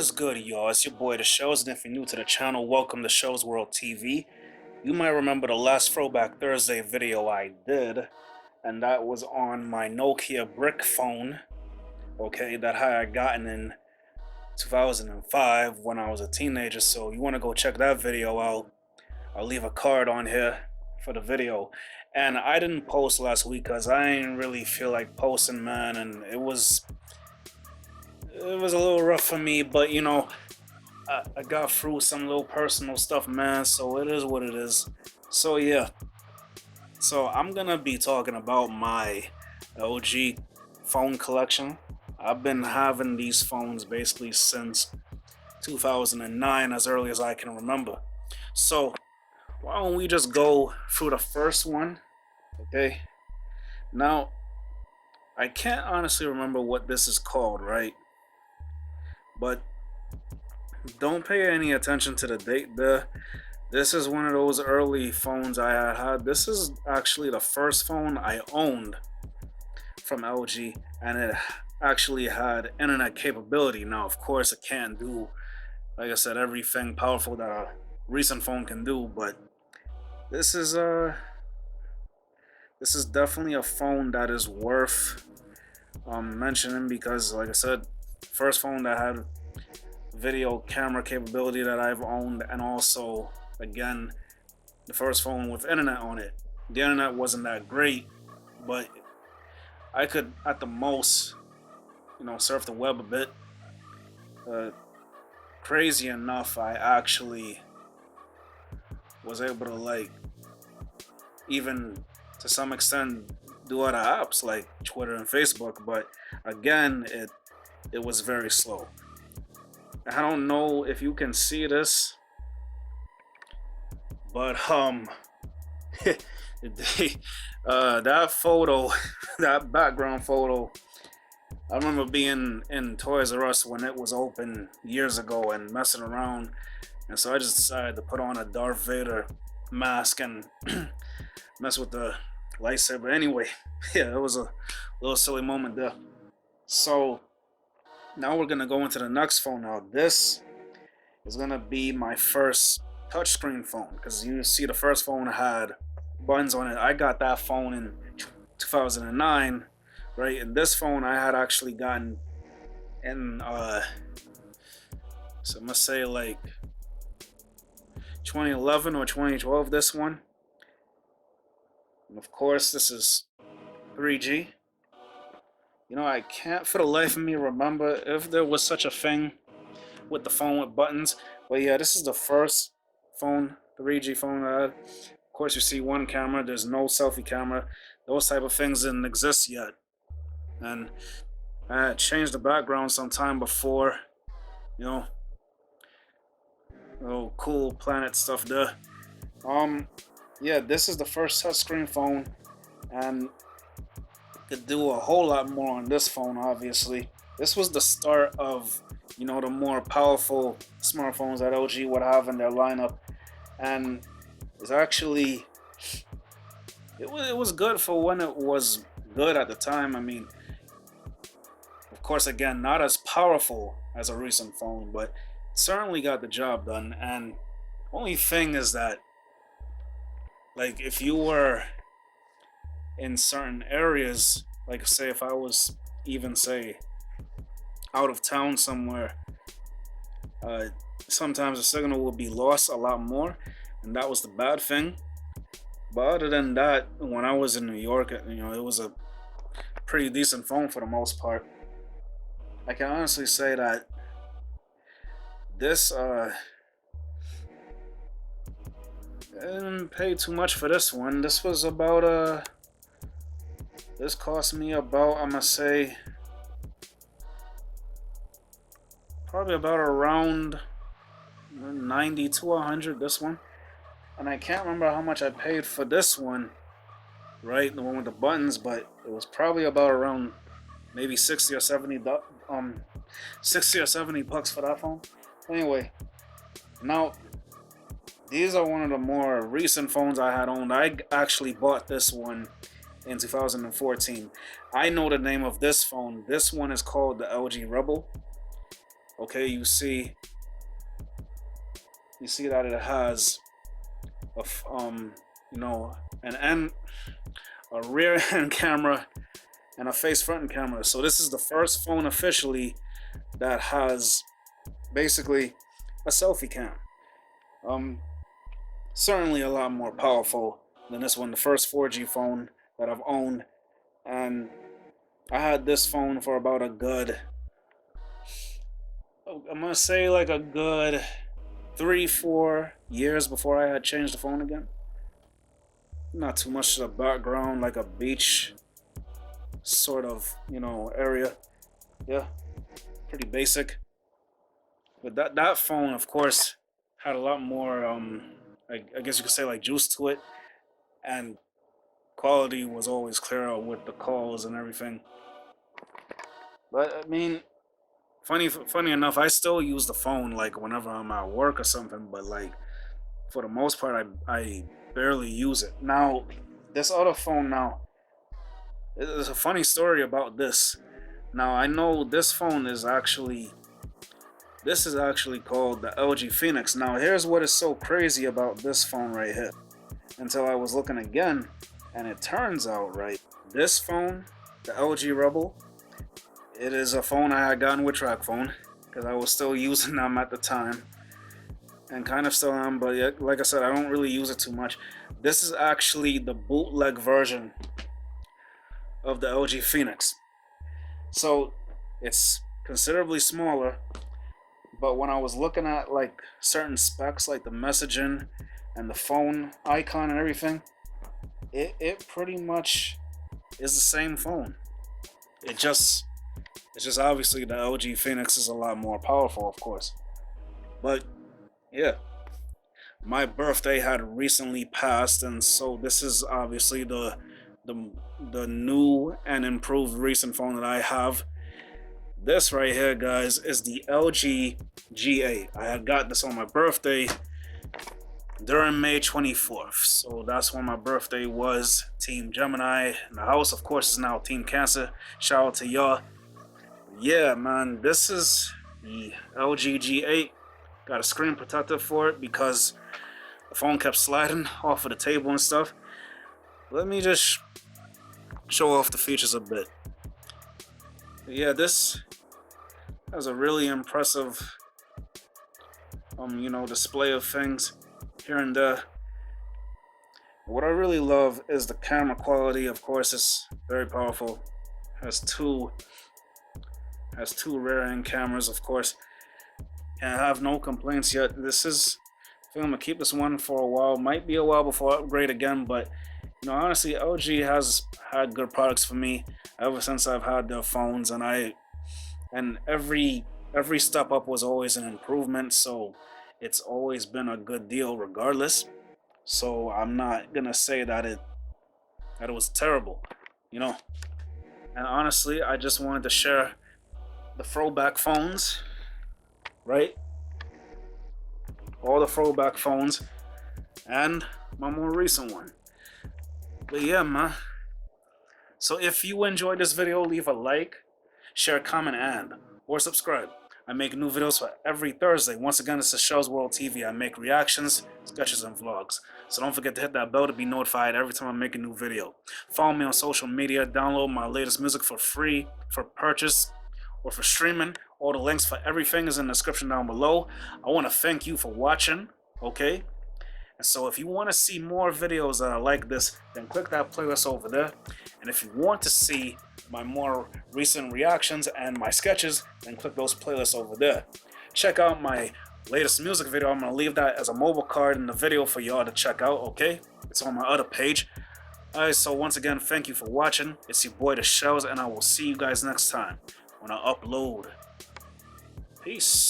What is good, y'all? It's your boy, The Shows, and if you're new to the channel, welcome to Shows World TV. You might remember the last Throwback Thursday video I did, and that was on my Nokia brick phone, okay, that I had gotten in 2005 when I was a teenager. So you want to go check that video out. I'll leave a card on here for the video. And I didn't post last week because I didn't really feel like posting, man, and it was a little rough for me, but I got through some little personal stuff, man, so it is what it is. So yeah, so I'm gonna be talking about my LG phone collection. I've been having these phones basically since 2009, as early as I can remember. So why don't we just go through the first one, okay? Now, I can't honestly remember what this is called, right? But don't pay any attention to the date there. This is one of those early phones I had. This is actually the first phone I owned from LG, and it actually had internet capability. Now, of course, it can't do, like I said, everything powerful that a recent phone can do, but this is definitely a phone that is worth mentioning because, like I said, first phone that had video camera capability that I've owned, and also, again, the first phone with internet on it. The internet wasn't that great, but I could at the most, surf the web a bit. Crazy enough, I actually was able to, like, even to some extent do other apps like Twitter and Facebook, but again, it was very slow. I don't know if you can see this, but that photo, that background photo, I remember being in Toys R Us when it was open years ago and messing around, and so I just decided to put on a Darth Vader mask and mess with the lightsaber. Anyway, yeah, it was a little silly moment there. So now we're gonna go into the next phone. Now this is gonna be my first touchscreen phone, because you see the first phone had buttons on it. I got that phone in 2009, right? And this phone I had actually gotten in so I must say like 2011 or 2012, this one. And of course this is 3G. I can't for the life of me remember if there was such a thing with the phone with buttons, but yeah, this is the first phone, 3G phone I had. Of course, you see one camera. There's no selfie camera. Those type of things didn't exist yet, and I had changed the background sometime before. Oh, cool planet stuff there. Yeah, this is the first touchscreen phone, and could do a whole lot more on this phone. Obviously, this was the start of the more powerful smartphones that LG would have in their lineup, and it's actually it was good for when it was good at the time. I mean, of course, again, not as powerful as a recent phone, but certainly got the job done. And only thing is that, like, if you were in certain areas, like say if I was even say out of town somewhere, sometimes the signal would be lost a lot more, and that was the bad thing. But other than that, when I was in New York, it was a pretty decent phone for the most part. I can honestly say that this I didn't pay too much for this one. This was about this cost me about, I'm gonna say, probably about around 90 to 100, this one. And I can't remember how much I paid for this one, right? The one with the buttons, but it was probably about around maybe 60 or 70 bucks for that phone. Anyway, now these are one of the more recent phones I had owned. I actually bought this one in 2014. I know the name of this phone. This one is called the LG Rebel. Okay, you see that it has you know, a rear end camera and a face front camera. So this is the first phone officially that has basically a selfie cam. Um, Certainly a lot more powerful than this one, the first 4G phone that I've owned. And I had this phone for about a good, I'm gonna say like a good 3-4 years before I had changed the phone again. Not too much to the background, like a beach sort of, area. Yeah, pretty basic. But that phone, of course, had a lot more, I guess you could say like juice to it, and quality was always clearer with the calls and everything. But I mean, funny enough, I still use the phone like whenever I'm at work or something. But like for the most part, I barely use it. Now, this other phone now, there's a funny story about this. Now I know this is actually called the LG Phoenix. Now here's what is so crazy about this phone right here. Until I was looking again, and it turns out, right, this phone, the LG Rebel, it is a phone I had gotten with TracFone because I was still using them at the time, and kind of still am. But yeah, like I said, I don't really use it too much. This is actually the bootleg version of the LG Phoenix. So it's considerably smaller, but when I was looking at like certain specs like the messaging and the phone icon and everything, it pretty much is the same phone. It's just obviously the LG Phoenix is a lot more powerful, of course. But yeah, my birthday had recently passed, and so this is obviously the the new and improved recent phone that I have. This right here, guys, is the LG G8. I had got this on my birthday during May 24th. So that's when my birthday was. Team Gemini in the house, of course, is now Team Cancer. Shout out to y'all. Yeah, man, this is the LG G8. Got a screen protector for it because the phone kept sliding off of the table and stuff. Let me just show off the features a bit. Yeah, this has a really impressive display of things here and there. What I really love is the camera quality. Of course, it's very powerful. Has two rear end cameras, of course. And I have no complaints yet. This is I think I'm gonna keep this one for a while. Might be a while before I upgrade again, but honestly, LG has had good products for me ever since I've had their phones, and every step up was always an improvement. So it's always been a good deal regardless. So I'm not gonna say that it was terrible, And honestly, I just wanted to share the throwback phones, right? All the throwback phones and my more recent one. But yeah, man. So if you enjoyed this video, leave a like, share, comment, or subscribe. I make new videos for every Thursday. Once again, this is Shell's World TV. I make reactions, sketches, and vlogs. So don't forget to hit that bell to be notified every time I make a new video. Follow me on social media. Download my latest music for free, for purchase, or for streaming. All the links for everything is in the description down below. I want to thank you for watching, okay? And so if you want to see more videos that are like this, then click that playlist over there. And if you want to see my more recent reactions and my sketches, then click those playlists over there. Check out my latest music video. I'm going to leave that as a mobile card in the video for y'all to check out, okay? It's on my other page. Alright, so once again, thank you for watching. It's your boy, The Shells, and I will see you guys next time when I upload. Peace.